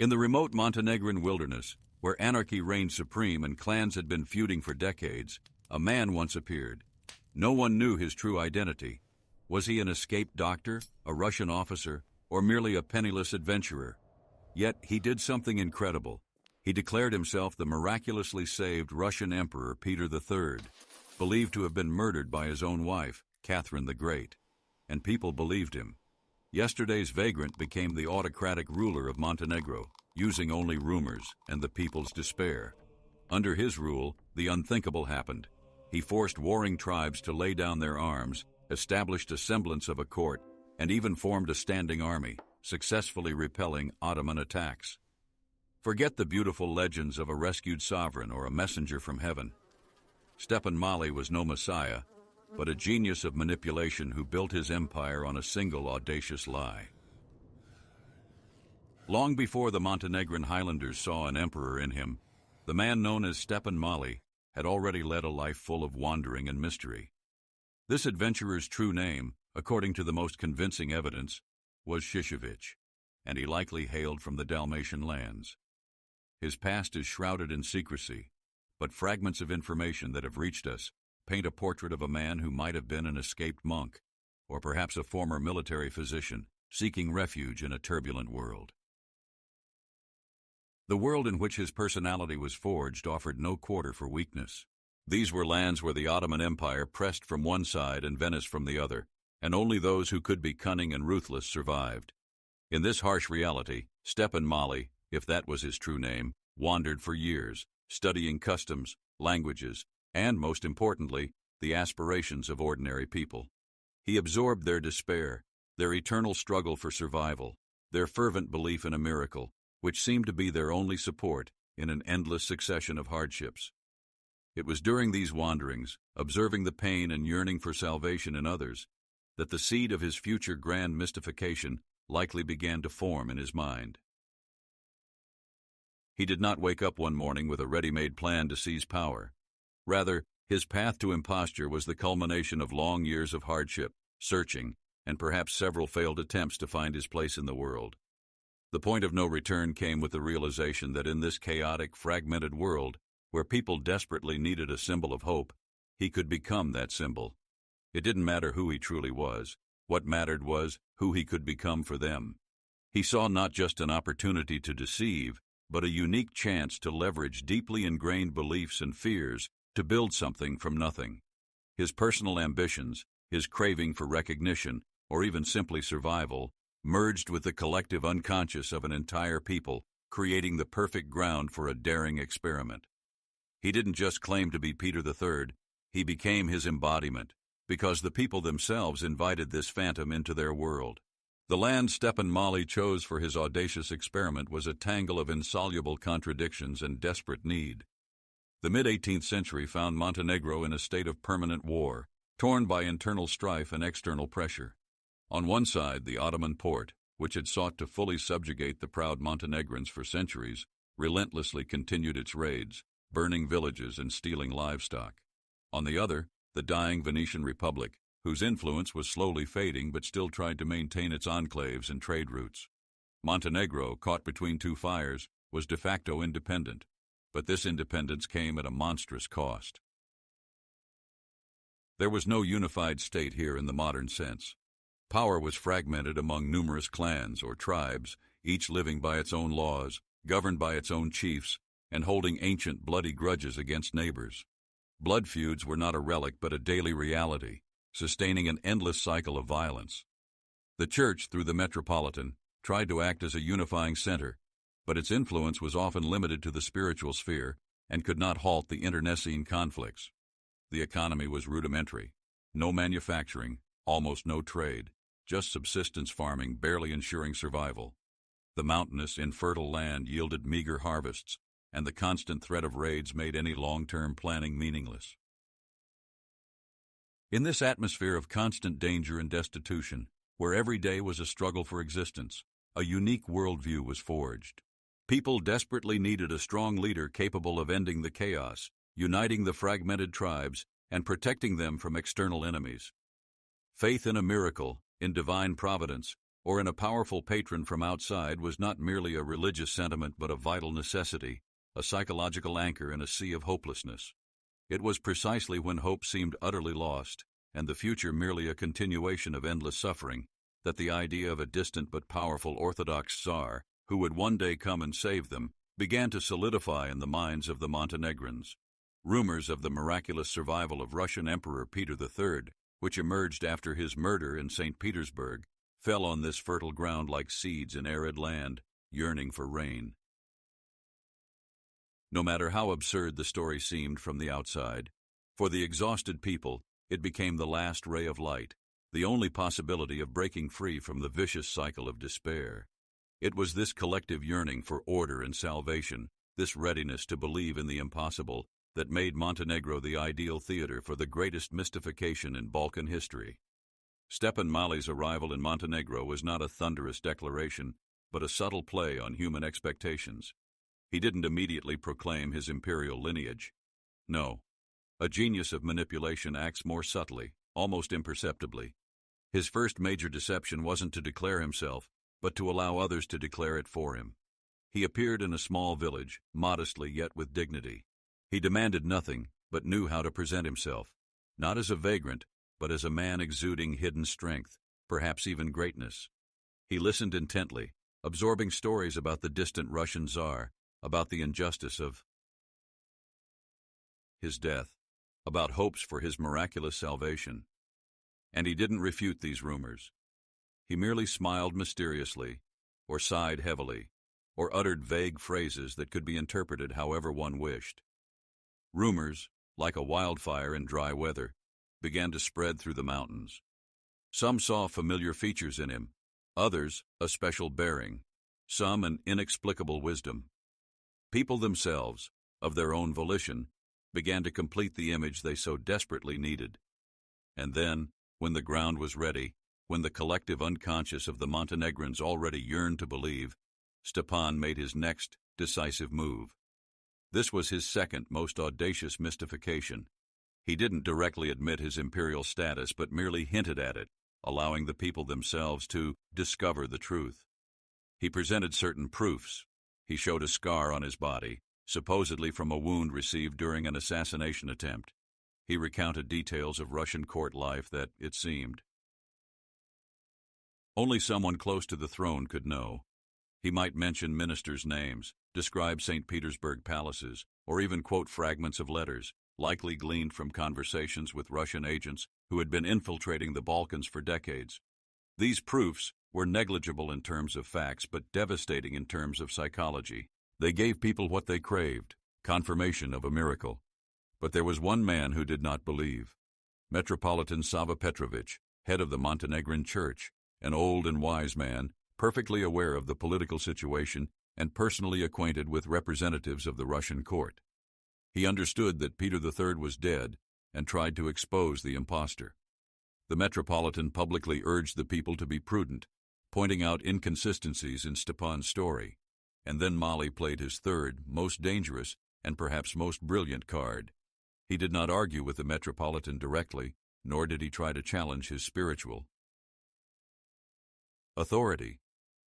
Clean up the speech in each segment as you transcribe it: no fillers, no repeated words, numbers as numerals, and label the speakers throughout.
Speaker 1: In the remote Montenegrin wilderness, where anarchy reigned supreme and clans had been feuding for decades, a man once appeared. No one knew his true identity. Was he an escaped doctor, a Russian officer, or merely a penniless adventurer? Yet he did something incredible. He declared himself the miraculously saved Russian Emperor Peter III, believed to have been murdered by his own wife, Catherine the Great. And people believed him. Yesterday's vagrant became the autocratic ruler of Montenegro, using only rumors and the people's despair. Under his rule, the unthinkable happened. He forced warring tribes to lay down their arms, established a semblance of a court, and even formed a standing army, successfully repelling Ottoman attacks. Forget the beautiful legends of a rescued sovereign or a messenger from heaven. Šćepan Mali was no messiah, but a genius of manipulation who built his empire on a single audacious lie. Long before the Montenegrin Highlanders saw an emperor in him, the man known as Šćepan Mali had already led a life full of wandering and mystery. This adventurer's true name, according to the most convincing evidence, was Šćepan, and he likely hailed from the Dalmatian lands. His past is shrouded in secrecy, but fragments of information that have reached us paint a portrait of a man who might have been an escaped monk, or perhaps a former military physician seeking refuge in a turbulent world. The world in which his personality was forged offered no quarter for weakness. These were lands where the Ottoman Empire pressed from one side and Venice from the other, and only those who could be cunning and ruthless survived. In this harsh reality, Šćepan Mali, if that was his true name, wandered for years, studying customs, languages, and, most importantly, the aspirations of ordinary people. He absorbed their despair, their eternal struggle for survival, their fervent belief in a miracle, which seemed to be their only support in an endless succession of hardships. It was during these wanderings, observing the pain and yearning for salvation in others, that the seed of his future grand mystification likely began to form in his mind. He did not wake up one morning with a ready-made plan to seize power. Rather, his path to imposture was the culmination of long years of hardship, searching, and perhaps several failed attempts to find his place in the world. The point of no return came with the realization that in this chaotic, fragmented world, where people desperately needed a symbol of hope, he could become that symbol. It didn't matter who he truly was. What mattered was who he could become for them. He saw not just an opportunity to deceive, but a unique chance to leverage deeply ingrained beliefs and fears to build something from nothing. His personal ambitions, his craving for recognition, or even simply survival, merged with the collective unconscious of an entire people, creating the perfect ground for a daring experiment. He didn't just claim to be Peter III, he became his embodiment, because the people themselves invited this phantom into their world. The land Šćepan Mali chose for his audacious experiment was a tangle of insoluble contradictions and desperate need. The mid-18th century found Montenegro in a state of permanent war, torn by internal strife and external pressure. On one side, the Ottoman Porte, which had sought to fully subjugate the proud Montenegrins for centuries, relentlessly continued its raids, burning villages and stealing livestock. On the other, the dying Venetian Republic, whose influence was slowly fading but still tried to maintain its enclaves and trade routes. Montenegro, caught between two fires, was de facto independent, but this independence came at a monstrous cost. There was no unified state here in the modern sense. Power was fragmented among numerous clans or tribes, each living by its own laws, governed by its own chiefs, and holding ancient bloody grudges against neighbors. Blood feuds were not a relic but a daily reality, sustaining an endless cycle of violence. The Church, through the Metropolitan, tried to act as a unifying center, but its influence was often limited to the spiritual sphere and could not halt the internecine conflicts. The economy was rudimentary. No manufacturing, almost no trade, just subsistence farming barely ensuring survival. The mountainous, infertile land yielded meager harvests, and the constant threat of raids made any long-term planning meaningless. In this atmosphere of constant danger and destitution, where every day was a struggle for existence, a unique worldview was forged. People desperately needed a strong leader capable of ending the chaos, uniting the fragmented tribes, and protecting them from external enemies. Faith in a miracle, in divine providence, or in a powerful patron from outside was not merely a religious sentiment but a vital necessity, a psychological anchor in a sea of hopelessness. It was precisely when hope seemed utterly lost, and the future merely a continuation of endless suffering, that the idea of a distant but powerful Orthodox Tsar, who would one day come and save them, began to solidify in the minds of the Montenegrins. Rumors of the miraculous survival of Russian Emperor Peter III, which emerged after his murder in St. Petersburg, fell on this fertile ground like seeds in arid land, yearning for rain. No matter how absurd the story seemed from the outside, for the exhausted people, it became the last ray of light, the only possibility of breaking free from the vicious cycle of despair. It was this collective yearning for order and salvation, this readiness to believe in the impossible, that made Montenegro the ideal theater for the greatest mystification in Balkan history. Stepan Maly's arrival in Montenegro was not a thunderous declaration, but a subtle play on human expectations. He didn't immediately proclaim his imperial lineage. No, a genius of manipulation acts more subtly, almost imperceptibly. His first major deception wasn't to declare himself, but to allow others to declare it for him. He appeared in a small village, modestly yet with dignity. He demanded nothing, but knew how to present himself, not as a vagrant, but as a man exuding hidden strength, perhaps even greatness. He listened intently, absorbing stories about the distant Russian Tsar, about the injustice of his death, about hopes for his miraculous salvation. And he didn't refute these rumors. He merely smiled mysteriously, or sighed heavily, or uttered vague phrases that could be interpreted however one wished. Rumors, like a wildfire in dry weather, began to spread through the mountains. Some saw familiar features in him, others a special bearing, some an inexplicable wisdom. People themselves, of their own volition, began to complete the image they so desperately needed. And then, when the ground was ready, when the collective unconscious of the Montenegrins already yearned to believe, Stepan made his next decisive move. This was his second most audacious mystification. He didn't directly admit his imperial status but merely hinted at it, allowing the people themselves to discover the truth. He presented certain proofs. He showed a scar on his body, supposedly from a wound received during an assassination attempt. He recounted details of Russian court life that, it seemed, only someone close to the throne could know. He might mention ministers' names, describe St. Petersburg palaces, or even quote fragments of letters, likely gleaned from conversations with Russian agents who had been infiltrating the Balkans for decades. These proofs were negligible in terms of facts but devastating in terms of psychology. They gave people what they craved, confirmation of a miracle. But there was one man who did not believe. Metropolitan Sava Petrovich, head of the Montenegrin Church, an old and wise man, perfectly aware of the political situation and personally acquainted with representatives of the Russian court. He understood that Peter III was dead and tried to expose the impostor. The Metropolitan publicly urged the people to be prudent, pointing out inconsistencies in Stepan's story. And then Maly played his third, most dangerous, and perhaps most brilliant card. He did not argue with the Metropolitan directly, nor did he try to challenge his spiritual authority.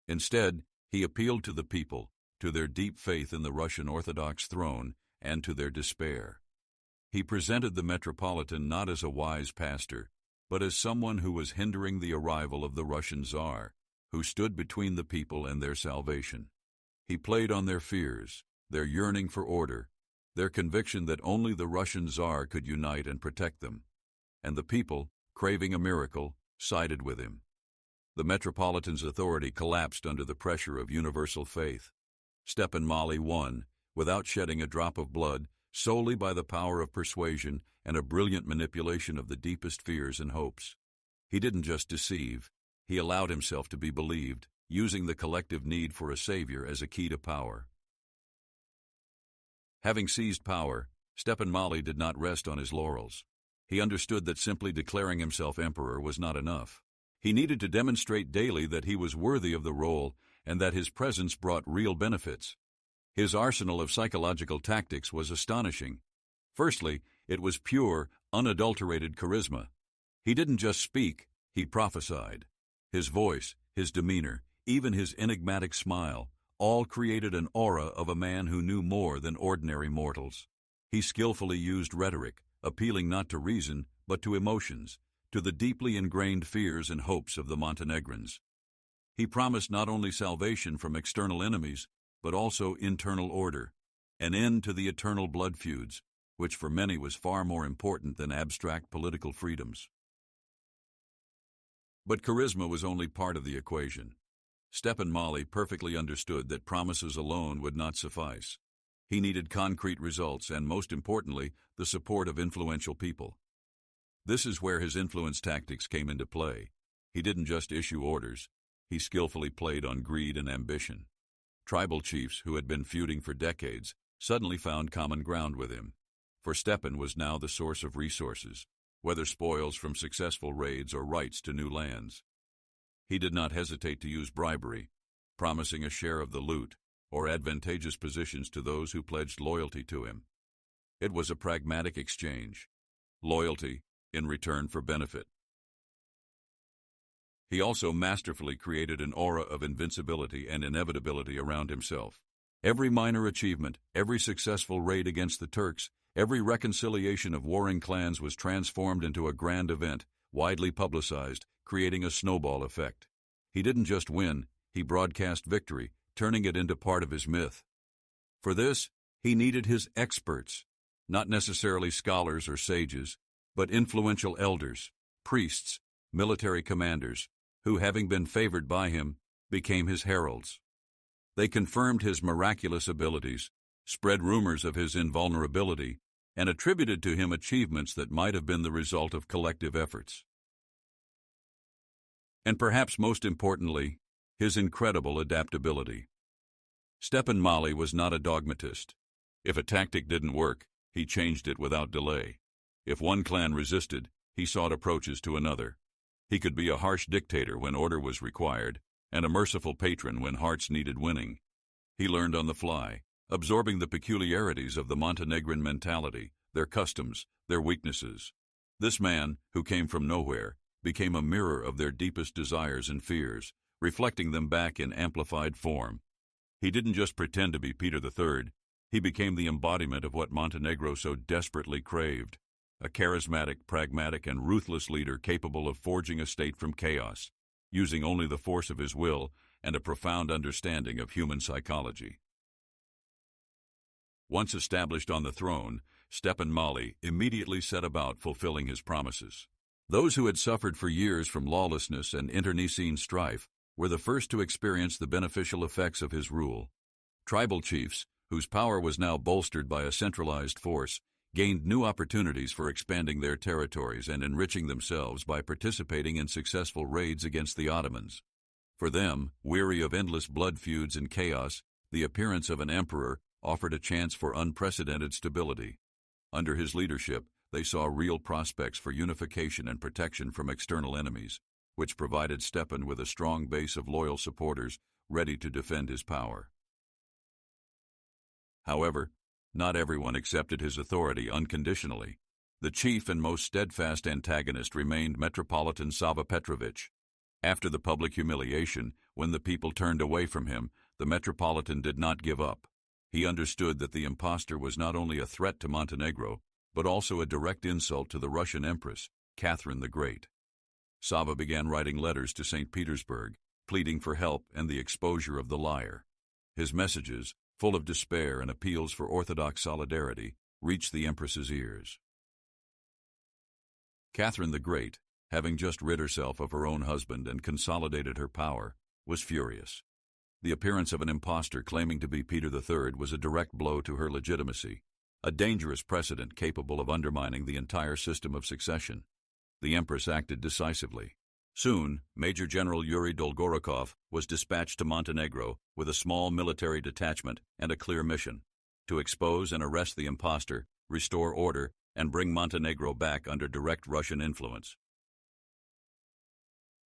Speaker 1: Instead, he appealed to the people, to their deep faith in the Russian Orthodox throne, and to their despair. He presented the Metropolitan not as a wise pastor, but as someone who was hindering the arrival of the Russian Tsar, who stood between the people and their salvation. He played on their fears, their yearning for order, their conviction that only the Russian Tsar could unite and protect them. And the people, craving a miracle, sided with him. The Metropolitan's authority collapsed under the pressure of universal faith. Stepan Mali won, without shedding a drop of blood, solely by the power of persuasion and a brilliant manipulation of the deepest fears and hopes. He didn't just deceive, he allowed himself to be believed, using the collective need for a savior as a key to power. Having seized power, Stepan Mali did not rest on his laurels. He understood that simply declaring himself emperor was not enough. He needed to demonstrate daily that he was worthy of the role and that his presence brought real benefits. His arsenal of psychological tactics was astonishing. Firstly, it was pure, unadulterated charisma. He didn't just speak, he prophesied. His voice, his demeanor, even his enigmatic smile, all created an aura of a man who knew more than ordinary mortals. He skillfully used rhetoric, appealing not to reason, but to emotions, to the deeply ingrained fears and hopes of the Montenegrins. He promised not only salvation from external enemies, but also internal order, an end to the eternal blood feuds, which for many was far more important than abstract political freedoms. But charisma was only part of the equation. Stepan Mali perfectly understood that promises alone would not suffice. He needed concrete results and, most importantly, the support of influential people. This is where his influence tactics came into play. He didn't just issue orders. He skillfully played on greed and ambition. Tribal chiefs who had been feuding for decades suddenly found common ground with him. For Stepan was now the source of resources, whether spoils from successful raids or rights to new lands. He did not hesitate to use bribery, promising a share of the loot or advantageous positions to those who pledged loyalty to him. It was a pragmatic exchange, loyalty in return for benefit. He also masterfully created an aura of invincibility and inevitability around himself. Every minor achievement, every successful raid against the Turks, every reconciliation of warring clans was transformed into a grand event, widely publicized, creating a snowball effect. He didn't just win, he broadcast victory, turning it into part of his myth. For this, he needed his experts, not necessarily scholars or sages, but influential elders, priests, military commanders, who, having been favored by him, became his heralds. They confirmed his miraculous abilities, spread rumors of his invulnerability, and attributed to him achievements that might have been the result of collective efforts. And perhaps most importantly, his incredible adaptability. Stepan Mali was not a dogmatist. If a tactic didn't work, he changed it without delay. If one clan resisted, he sought approaches to another. He could be a harsh dictator when order was required, and a merciful patron when hearts needed winning. He learned on the fly, absorbing the peculiarities of the Montenegrin mentality, their customs, their weaknesses. This man, who came from nowhere, became a mirror of their deepest desires and fears, reflecting them back in amplified form. He didn't just pretend to be Peter III, he became the embodiment of what Montenegro so desperately craved, a charismatic, pragmatic, and ruthless leader capable of forging a state from chaos, using only the force of his will and a profound understanding of human psychology. Once established on the throne, Stepan Mali immediately set about fulfilling his promises. Those who had suffered for years from lawlessness and internecine strife were the first to experience the beneficial effects of his rule. Tribal chiefs, whose power was now bolstered by a centralized force, gained new opportunities for expanding their territories and enriching themselves by participating in successful raids against the Ottomans. For them, weary of endless blood feuds and chaos, the appearance of an emperor offered a chance for unprecedented stability. Under his leadership, they saw real prospects for unification and protection from external enemies, which provided Stepan with a strong base of loyal supporters ready to defend his power. However, not everyone accepted his authority unconditionally. The chief and most steadfast antagonist remained Metropolitan Sava Petrovich. After the public humiliation, when the people turned away from him, the Metropolitan did not give up. He understood that the impostor was not only a threat to Montenegro, but also a direct insult to the Russian Empress, Catherine the Great. Sava began writing letters to St. Petersburg, pleading for help and the exposure of the liar. His messages, full of despair and appeals for Orthodox solidarity, reached the Empress's ears. Catherine the Great, having just rid herself of her own husband and consolidated her power, was furious. The appearance of an impostor claiming to be Peter III was a direct blow to her legitimacy, a dangerous precedent capable of undermining the entire system of succession. The Empress acted decisively. Soon, Major General Yuri Dolgorukov was dispatched to Montenegro with a small military detachment and a clear mission: to expose and arrest the impostor, restore order, and bring Montenegro back under direct Russian influence.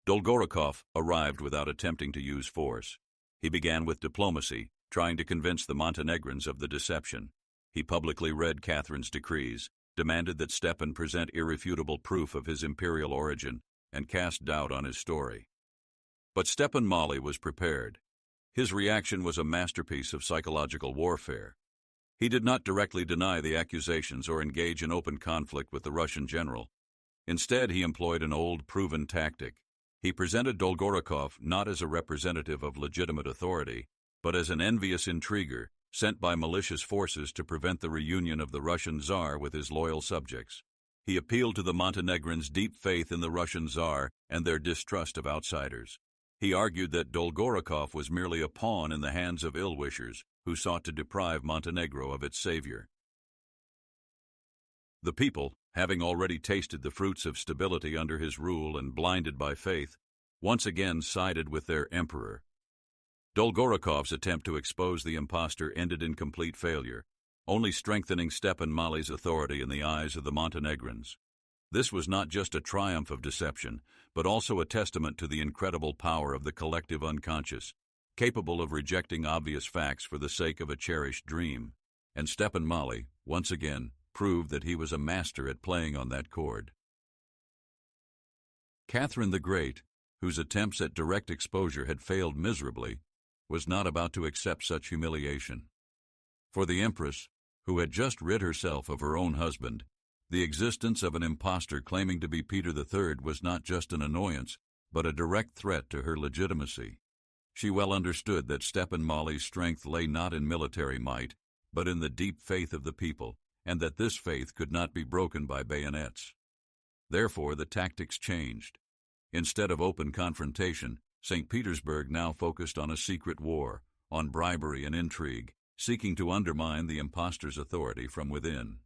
Speaker 1: Dolgorukov arrived without attempting to use force. He began with diplomacy, trying to convince the Montenegrins of the deception. He publicly read Catherine's decrees, demanded that Stepan present irrefutable proof of his imperial origin, and cast doubt on his story. But Stepan Mali was prepared. His reaction was a masterpiece of psychological warfare. He did not directly deny the accusations or engage in open conflict with the Russian general. Instead, he employed an old, proven tactic. He presented Dolgorukov not as a representative of legitimate authority, but as an envious intriguer sent by malicious forces to prevent the reunion of the Russian Tsar with his loyal subjects. He appealed to the Montenegrins' deep faith in the Russian Tsar and their distrust of outsiders. He argued that Dolgorukov was merely a pawn in the hands of ill-wishers who sought to deprive Montenegro of its savior. The people, having already tasted the fruits of stability under his rule and blinded by faith, once again sided with their emperor. Dolgorukov's attempt to expose the impostor ended in complete failure, only strengthening Stepan Mali's authority in the eyes of the Montenegrins. This was not just a triumph of deception, but also a testament to the incredible power of the collective unconscious, capable of rejecting obvious facts for the sake of a cherished dream. And Stepan Mali, once again, proved that he was a master at playing on that chord. Catherine the Great, whose attempts at direct exposure had failed miserably, was not about to accept such humiliation. For the Empress, who had just rid herself of her own husband, the existence of an impostor claiming to be Peter III was not just an annoyance, but a direct threat to her legitimacy. She well understood that Stepan Mali's strength lay not in military might, but in the deep faith of the people, and that this faith could not be broken by bayonets. Therefore, the tactics changed. Instead of open confrontation, St. Petersburg now focused on a secret war, on bribery and intrigue, seeking to undermine the impostor's authority from within.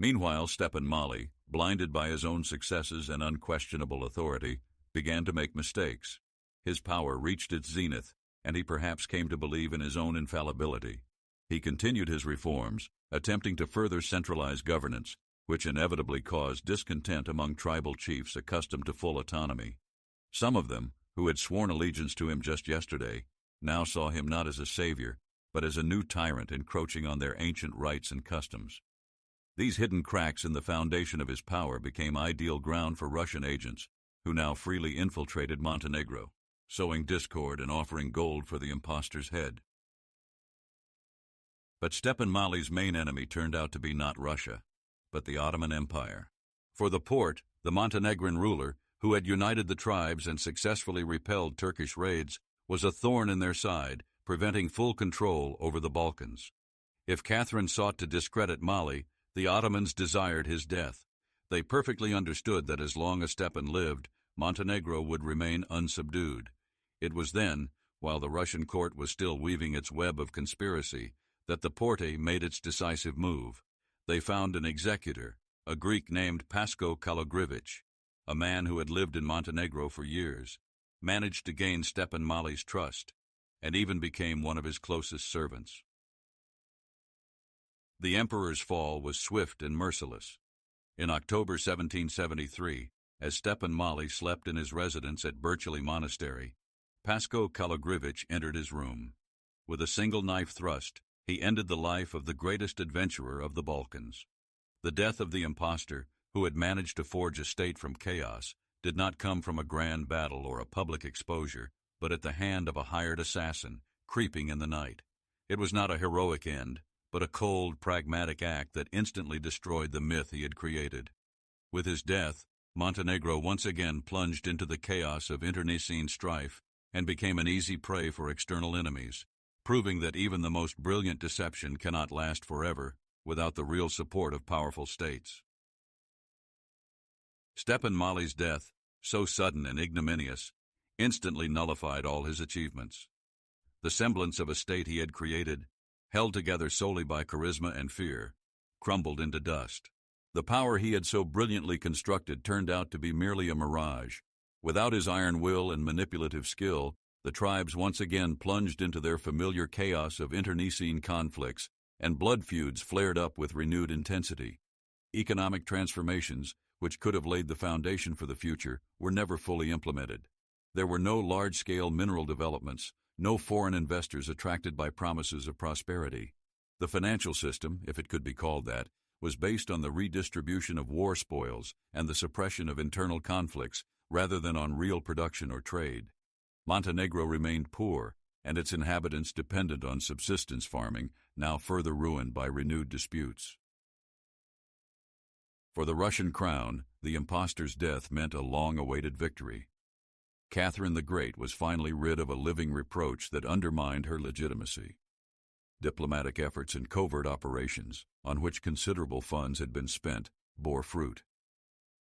Speaker 1: Meanwhile, Stepan Mali, blinded by his own successes and unquestionable authority, began to make mistakes. His power reached its zenith, and he perhaps came to believe in his own infallibility. He continued his reforms, attempting to further centralize governance, which inevitably caused discontent among tribal chiefs accustomed to full autonomy. Some of them, who had sworn allegiance to him just yesterday, now saw him not as a savior, but as a new tyrant encroaching on their ancient rights and customs. These hidden cracks in the foundation of his power became ideal ground for Russian agents, who now freely infiltrated Montenegro, sowing discord and offering gold for the impostor's head. But Stepan Mali's main enemy turned out to be not Russia, but the Ottoman Empire. For the Porte, the Montenegrin ruler, who had united the tribes and successfully repelled Turkish raids, was a thorn in their side, preventing full control over the Balkans. If Catherine sought to discredit Maly, the Ottomans desired his death. They perfectly understood that as long as Stepan lived, Montenegro would remain unsubdued. It was then, while the Russian court was still weaving its web of conspiracy, that the Porte made its decisive move. They found an executor, a Greek named Pasko Kalogrivich, a man who had lived in Montenegro for years, managed to gain Stepan Mali's trust, and even became one of his closest servants. The emperor's fall was swift and merciless. In October 1773, as Stepan Mali slept in his residence at Berchely Monastery, Pasko Kalogrivich entered his room. With a single knife thrust, he ended the life of the greatest adventurer of the Balkans. The death of the impostor, who had managed to forge a state from chaos, did not come from a grand battle or a public exposure, but at the hand of a hired assassin, creeping in the night. It was not a heroic end, but a cold, pragmatic act that instantly destroyed the myth he had created. With his death, Montenegro once again plunged into the chaos of internecine strife and became an easy prey for external enemies, proving that even the most brilliant deception cannot last forever without the real support of powerful states. Stepan Mali's death, so sudden and ignominious, instantly nullified all his achievements. The semblance of a state he had created, held together solely by charisma and fear, crumbled into dust. The power he had so brilliantly constructed turned out to be merely a mirage. Without his iron will and manipulative skill, the tribes once again plunged into their familiar chaos of internecine conflicts, and blood feuds flared up with renewed intensity. Economic transformations, which could have laid the foundation for the future, were never fully implemented. There were no large-scale mineral developments, no foreign investors attracted by promises of prosperity. The financial system, if it could be called that, was based on the redistribution of war spoils and the suppression of internal conflicts, rather than on real production or trade. Montenegro remained poor, and its inhabitants dependent on subsistence farming, now further ruined by renewed disputes. For the Russian crown, the impostor's death meant a long-awaited victory. Catherine the Great was finally rid of a living reproach that undermined her legitimacy. Diplomatic efforts and covert operations, on which considerable funds had been spent, bore fruit.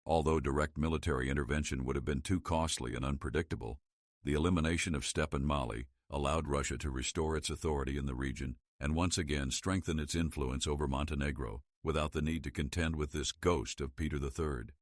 Speaker 1: Although direct military intervention would have been too costly and unpredictable, the elimination of Stepan Mali allowed Russia to restore its authority in the region and once again strengthen its influence over Montenegro without the need to contend with this ghost of Peter III.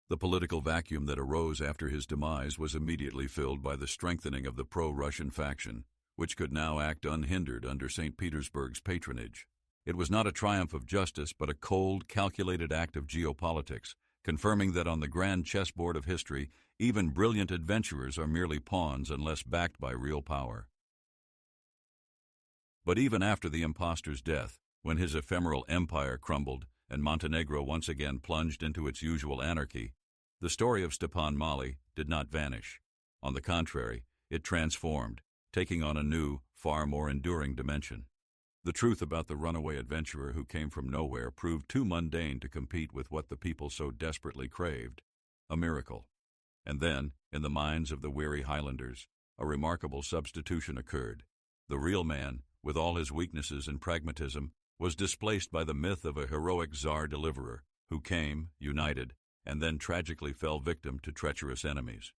Speaker 1: The political vacuum that arose after his demise was immediately filled by the strengthening of the pro-Russian faction, which could now act unhindered under St. Petersburg's patronage. It was not a triumph of justice, but a cold, calculated act of geopolitics, confirming that on the grand chessboard of history, even brilliant adventurers are merely pawns unless backed by real power. But even after the impostor's death, when his ephemeral empire crumbled and Montenegro once again plunged into its usual anarchy, the story of Stepan Mali did not vanish. On the contrary, it transformed, taking on a new, far more enduring dimension. The truth about the runaway adventurer who came from nowhere proved too mundane to compete with what the people so desperately craved, a miracle. And then, in the minds of the weary Highlanders, a remarkable substitution occurred. The real man, with all his weaknesses and pragmatism, was displaced by the myth of a heroic Tsar deliverer who came, united, and then tragically fell victim to treacherous enemies.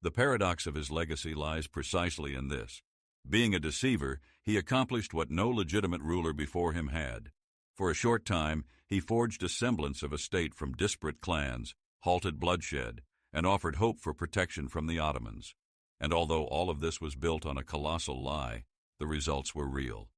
Speaker 1: The paradox of his legacy lies precisely in this. Being a deceiver, he accomplished what no legitimate ruler before him had. For a short time, he forged a semblance of a state from disparate clans, halted bloodshed, and offered hope for protection from the Ottomans. And although all of this was built on a colossal lie, the results were real.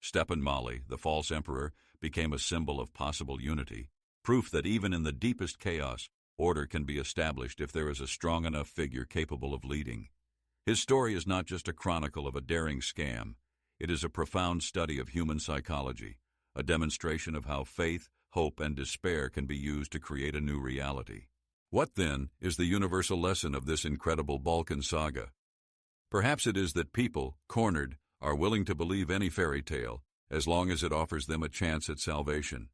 Speaker 1: Stepan Mali, the false emperor, became a symbol of possible unity, proof that even in the deepest chaos, order can be established if there is a strong enough figure capable of leading. His story is not just a chronicle of a daring scam. It is a profound study of human psychology, a demonstration of how faith, hope, and despair can be used to create a new reality. What, then, is the universal lesson of this incredible Balkan saga? Perhaps it is that people, cornered, are willing to believe any fairy tale as long as it offers them a chance at salvation.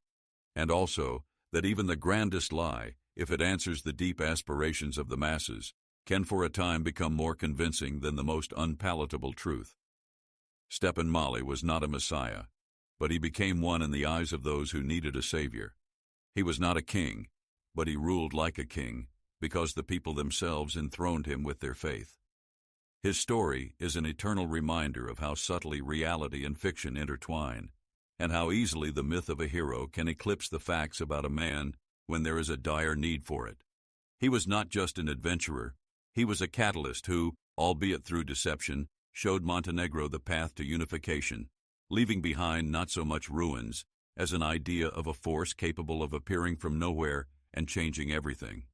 Speaker 1: And also, that even the grandest lie, if it answers the deep aspirations of the masses, can for a time become more convincing than the most unpalatable truth. Stepan Mali was not a messiah, but he became one in the eyes of those who needed a savior. He was not a king, but he ruled like a king, because the people themselves enthroned him with their faith. His story is an eternal reminder of how subtly reality and fiction intertwine, and how easily the myth of a hero can eclipse the facts about a man when there is a dire need for it. He was not just an adventurer. He was a catalyst who, albeit through deception, showed Montenegro the path to unification, leaving behind not so much ruins as an idea of a force capable of appearing from nowhere and changing everything.